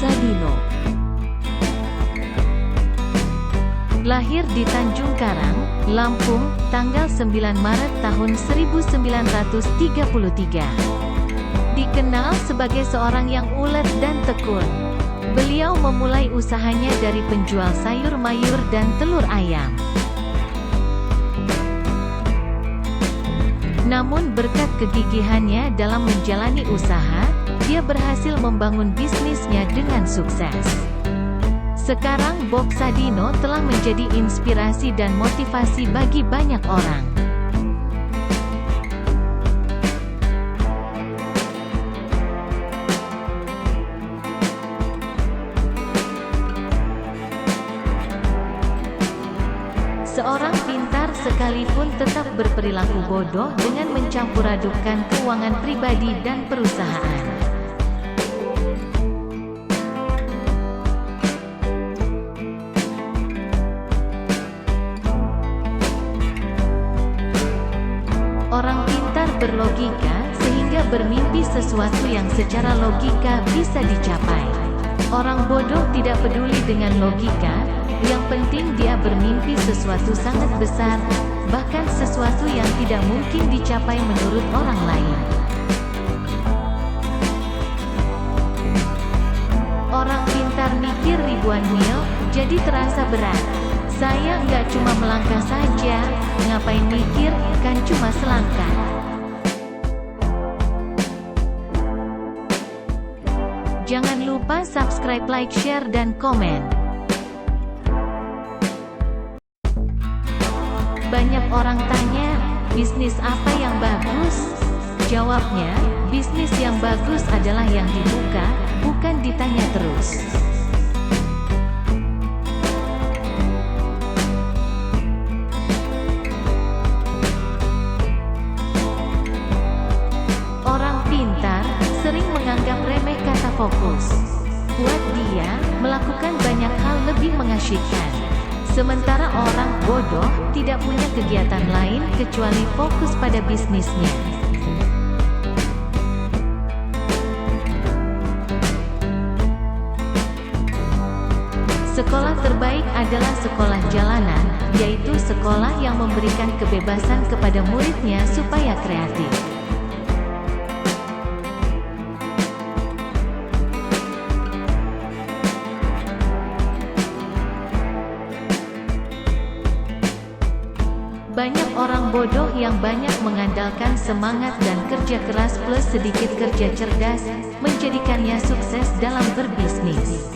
Sadino. Lahir di Tanjung Karang, Lampung, tanggal 9 Maret tahun 1933. Dikenal sebagai seorang yang ulet dan tekun. Beliau memulai usahanya dari penjual sayur mayur dan telur ayam. Namun berkat kegigihannya dalam menjalani usaha, dia berhasil membangun bisnisnya dengan sukses. Sekarang Bob Sadino telah menjadi inspirasi dan motivasi bagi banyak orang. Seorang pintar sekalipun tetap berperilaku bodoh dengan mencampur-adukkan keuangan pribadi dan perusahaan. Orang pintar berlogika, sehingga bermimpi sesuatu yang secara logika bisa dicapai. Orang bodoh tidak peduli dengan logika, yang penting dia bermimpi sesuatu sangat besar, bahkan sesuatu yang tidak mungkin dicapai menurut orang lain. Orang pintar mikir ribuan mil, jadi terasa berat. Saya nggak cuma melangkah saja, ngapain mikir, kan cuma selangkah. Jangan lupa subscribe, like, share, dan komen. Banyak orang tanya, bisnis apa yang bagus? Jawabnya, bisnis yang bagus adalah yang dibuka, bukan ditanya terus. Orang pintar sering menganggap remeh kata fokus. Buat dia, melakukan banyak hal lebih mengasyikkan. Sementara orang bodoh tidak punya kegiatan lain kecuali fokus pada bisnisnya. Sekolah terbaik adalah sekolah jalanan, yaitu sekolah yang memberikan kebebasan kepada muridnya supaya kreatif. Banyak orang bodoh yang banyak mengandalkan semangat dan kerja keras plus sedikit kerja cerdas, menjadikannya sukses dalam berbisnis.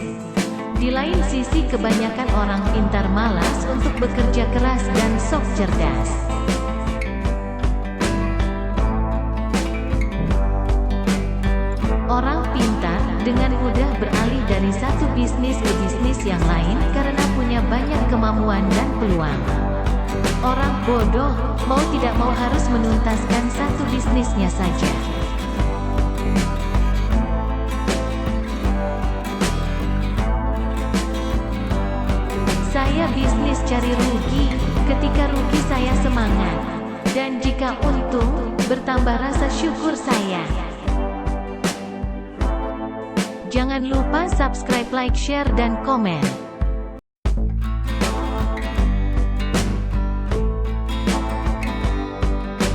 Di lain sisi kebanyakan orang pintar malas untuk bekerja keras dan sok cerdas. Orang pintar dengan mudah beralih dari satu bisnis ke bisnis yang lain karena punya banyak kemampuan dan peluang. Orang bodoh, mau tidak mau harus menuntaskan satu bisnisnya saja. Saya bisnis cari rugi, ketika rugi saya semangat. Dan jika untung, bertambah rasa syukur saya. Jangan lupa subscribe, like, share, dan komen.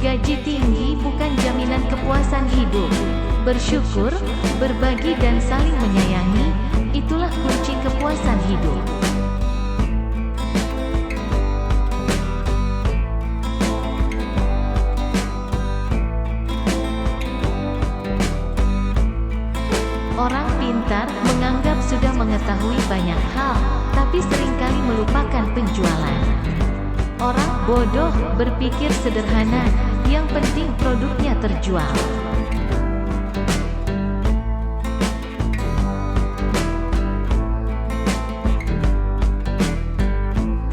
Gaji tinggi bukan jaminan kepuasan hidup. Bersyukur, berbagi dan saling menyayangi, itulah kunci kepuasan hidup. Orang pintar menganggap sudah mengetahui banyak hal, tapi seringkali melupakan penjualan. Orang bodoh berpikir sederhana, yang penting produknya terjual.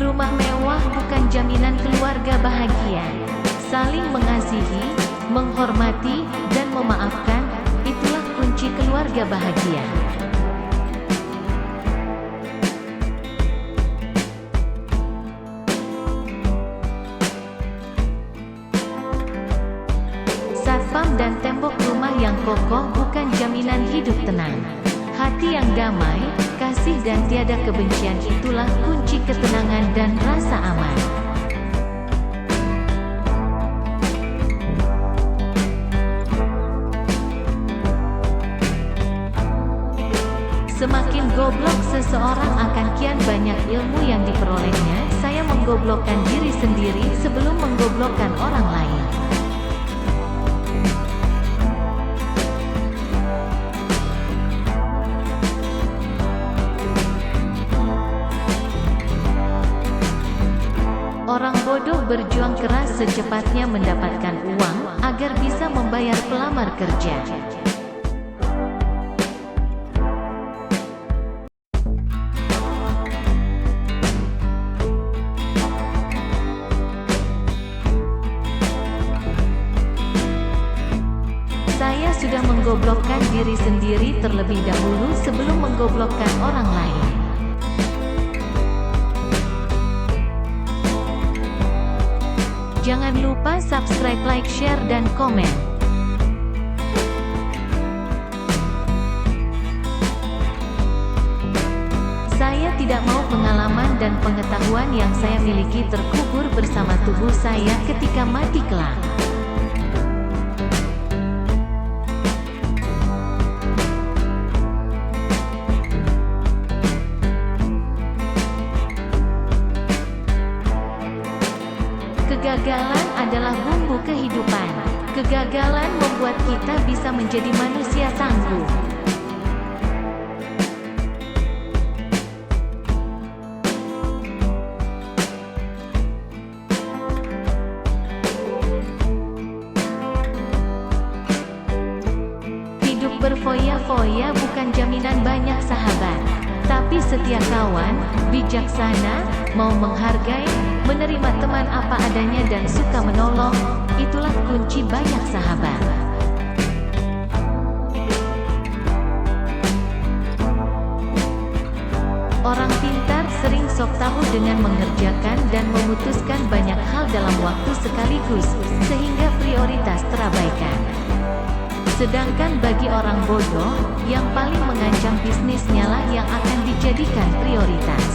Rumah mewah bukan jaminan keluarga bahagia. Saling mengasihi, menghormati, dan memaafkan, itulah kunci keluarga bahagia. Satpam dan tembok rumah yang kokoh bukan jaminan hidup tenang. Hati yang damai, kasih dan tiada kebencian itulah kunci ketenangan dan rasa aman. Semakin goblok seseorang akan kian banyak ilmu yang diperolehnya. Saya menggoblokkan diri sendiri sebelum menggoblokkan orang lain. Orang bodoh berjuang keras secepatnya mendapatkan uang agar bisa membayar pelamar kerja. Saya sudah menggoblokkan diri sendiri terlebih dahulu sebelum menggoblokkan orang lain. Jangan lupa subscribe, like, share, dan komen. Saya tidak mau pengalaman dan pengetahuan yang saya miliki terkubur bersama tubuh saya ketika mati kelak. Kegagalan adalah bumbu kehidupan. Kegagalan membuat kita bisa menjadi manusia tangguh. Hidup berfoya-foya bukan jaminan banyak sahabat, tapi setia kawan, bijaksana, mau menghargai, menerima teman apa adanya dan suka menolong, itulah kunci banyak sahabat. Orang pintar sering sok tahu dengan mengerjakan dan memutuskan banyak hal dalam waktu sekaligus, sehingga prioritas terabaikan. Sedangkan bagi orang bodoh, yang paling mengancam bisnisnya lah yang akan dijadikan prioritas.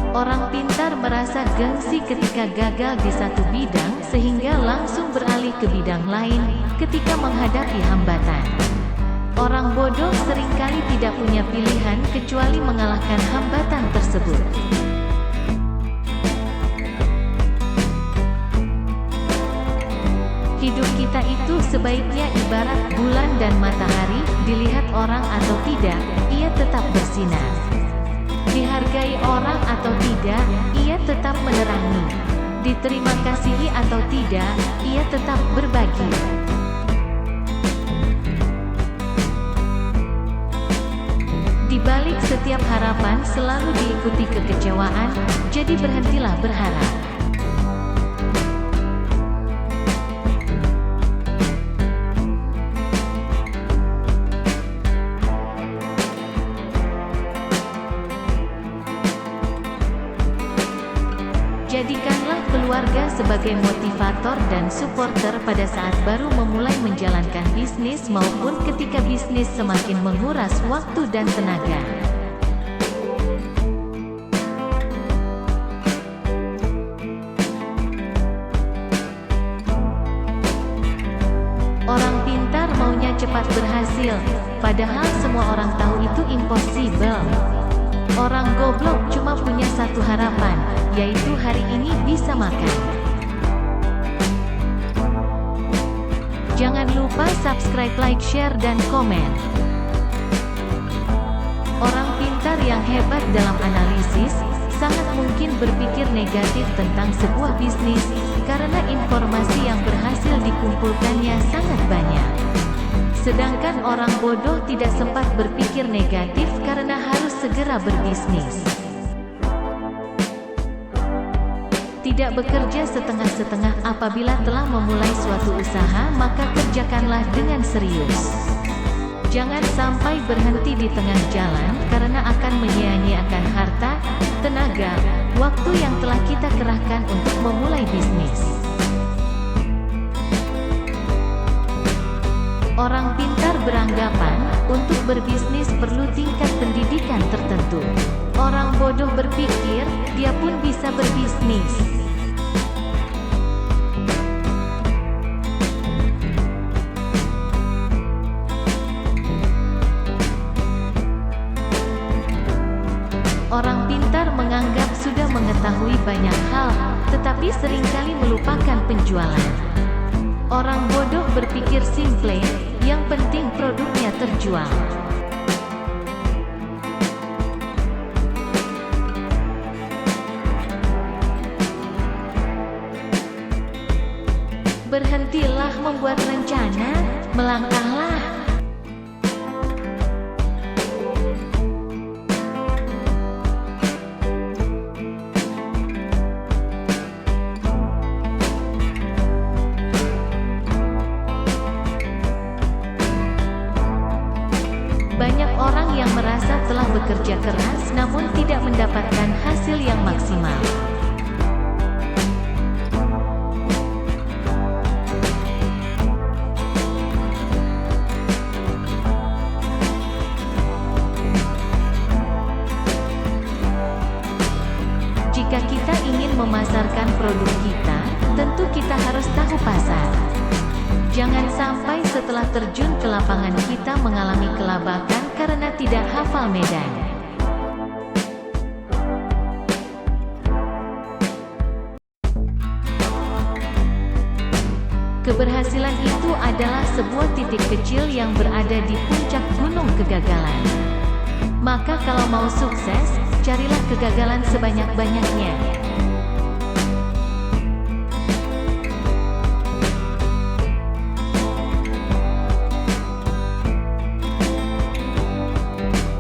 Orang pintar merasa gengsi ketika gagal di satu bidang, sehingga langsung beralih ke bidang lain ketika menghadapi hambatan. Orang bodoh seringkali tidak punya pilihan kecuali mengalahkan hambatan tersebut. Hidup kita itu sebaiknya ibarat bulan dan matahari, dilihat orang atau tidak, ia tetap bersinar. Dihargai orang atau tidak, ia tetap menerangi. Diterima kasihi atau tidak, ia tetap berbagi. Di balik setiap harapan selalu diikuti kekecewaan, jadi berhentilah berharap. Jadikanlah keluarga sebagai motivator dan supporter pada saat baru memulai menjalankan bisnis maupun ketika bisnis semakin menguras waktu dan tenaga. Orang pintar maunya cepat berhasil, padahal semua orang tahu itu impossible. Orang goblok cuma punya satu harapan, yaitu hari ini bisa makan. Jangan lupa subscribe, like, share, dan komen. Orang pintar yang hebat dalam analisis, sangat mungkin berpikir negatif tentang sebuah bisnis, karena informasi yang berhasil dikumpulkannya sangat banyak. Sedangkan orang bodoh tidak sempat berpikir negatif karena harus segera berbisnis. Tidak bekerja setengah-setengah. Apabila telah memulai suatu usaha, maka kerjakanlah dengan serius. Jangan sampai berhenti di tengah jalan karena akan menyia-nyiakan harta, tenaga, waktu yang telah kita kerahkan untuk memulai bisnis. Orang pintar beranggapan, untuk berbisnis perlu tingkat pendidikan tertentu. Orang bodoh berpikir, dia pun bisa berbisnis. Orang pintar menganggap sudah mengetahui banyak hal, tetapi seringkali melupakan penjualan. Orang bodoh berpikir simple, yang penting produknya terjual. Berhentilah membuat rencana, melangkahlah. Banyak orang yang merasa telah bekerja keras namun tidak mendapatkan hasil yang maksimal. Jika kita ingin memasarkan produk kita, tentu kita harus tahu pasar. Jangan sampai setelah terjun ke lapangan kita mengalami kelabakan karena tidak hafal medan. Keberhasilan itu adalah sebuah titik kecil yang berada di puncak gunung kegagalan. Maka kalau mau sukses, carilah kegagalan sebanyak-banyaknya.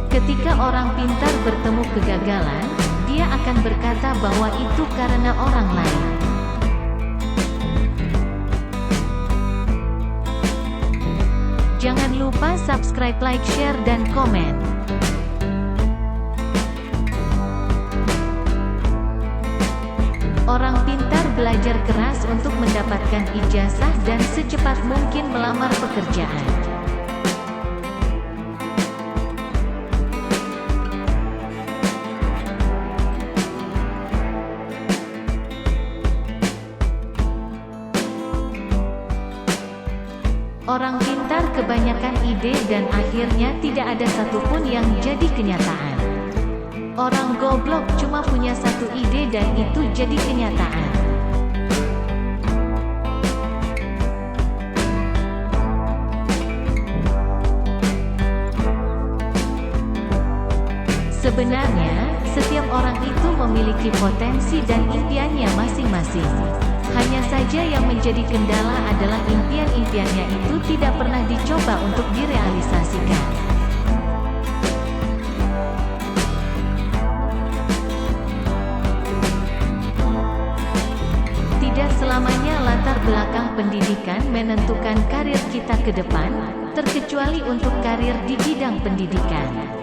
Ketika orang pintar bertemu kegagalan, dia akan berkata bahwa itu karena orang lain. Jangan lupa subscribe, like, share, dan komen. Orang pintar belajar keras untuk mendapatkan ijazah dan secepat mungkin melamar pekerjaan. Orang pintar kebanyakan ide dan akhirnya tidak ada satupun yang jadi kenyataan. Orang goblok cuma punya satu ide dan itu jadi kenyataan. Sebenarnya, setiap orang itu memiliki potensi dan impiannya masing-masing. Hanya saja yang menjadi kendala adalah impian-impiannya itu tidak pernah dicoba untuk direalisasikan. Tidak selamanya latar belakang pendidikan menentukan karir kita ke depan, terkecuali untuk karir di bidang pendidikan.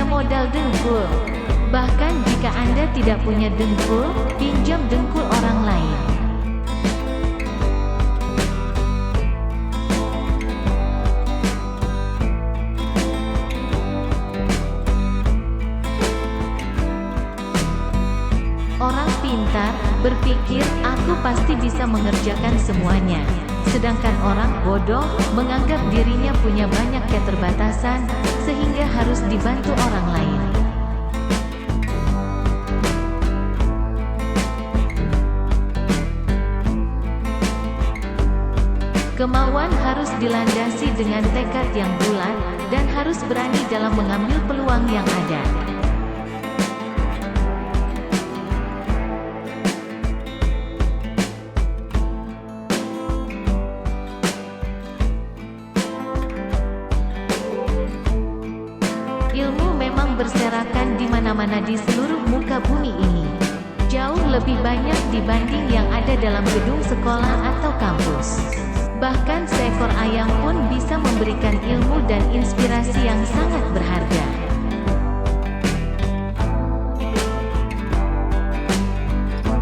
Modal dengkul. Bahkan jika Anda tidak punya dengkul, pinjam dengkul orang lain. Orang pintar berpikir, aku pasti bisa mengerjakan semuanya. Sedangkan orang bodoh menganggap dirinya punya banyak keterbatasan, sehingga harus dibantu orang lain. Kemauan harus dilandasi dengan tekad yang bulat, dan harus berani dalam mengambil peluang yang ada. Ilmu memang berserakan di mana-mana di seluruh muka bumi ini. Jauh lebih banyak dibanding yang ada dalam gedung sekolah atau kampus. Bahkan seekor ayam pun bisa memberikan ilmu dan inspirasi yang sangat berharga.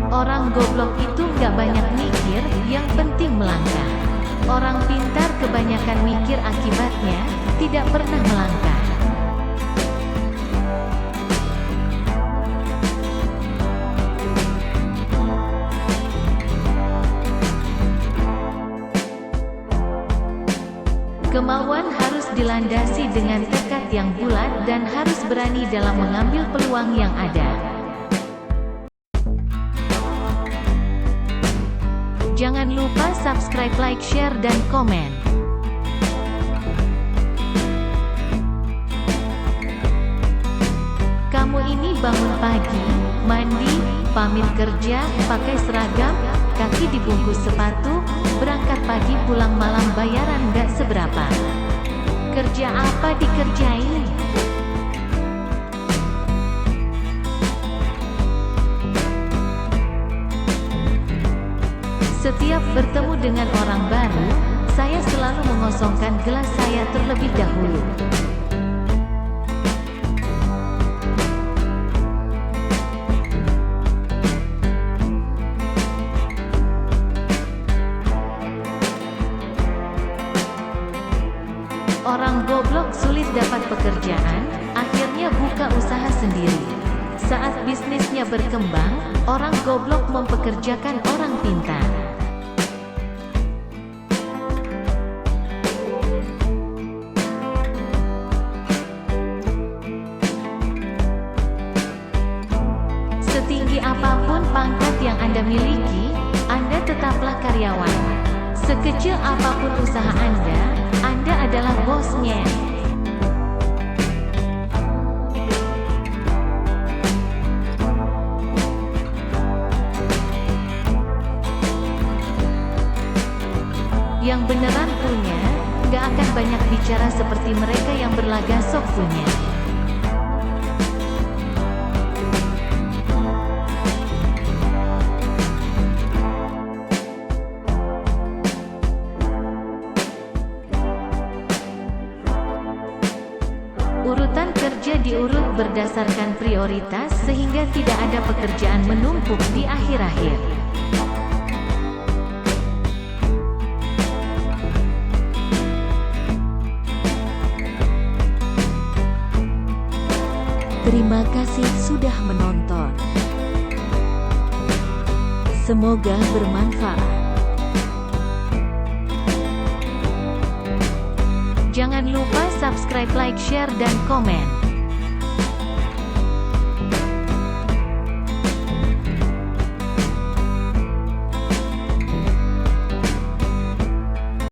Orang goblok itu nggak banyak mikir, yang penting melangkah. Orang pintar kebanyakan mikir, akibatnya tidak pernah melangkah. Kemauan harus dilandasi dengan tekad yang bulat dan harus berani dalam mengambil peluang yang ada. Jangan lupa subscribe, like, share, dan komen. Kamu ini bangun pagi, mandi, pamit kerja, pakai seragam, kaki dibungkus sepatu, berangkat pagi pulang malam, bayaran gak seberapa. Kerja apa dikerjain? Setiap bertemu dengan orang baru, saya selalu mengosongkan gelas saya terlebih dahulu. Orang goblok sulit dapat pekerjaan, akhirnya buka usaha sendiri. Saat bisnisnya berkembang, orang goblok mempekerjakan orang pintar. Setinggi apapun pangkat yang Anda miliki, Anda tetaplah karyawan. Sekecil apapun usaha Anda adalah bosnya. Yang beneran punya, gak akan banyak bicara seperti mereka yang berlagak sok punya. Urutan kerja diurut berdasarkan prioritas sehingga tidak ada pekerjaan menumpuk di akhir-akhir. Terima kasih sudah menonton. Semoga bermanfaat. Jangan lupa subscribe, like, share, dan komen.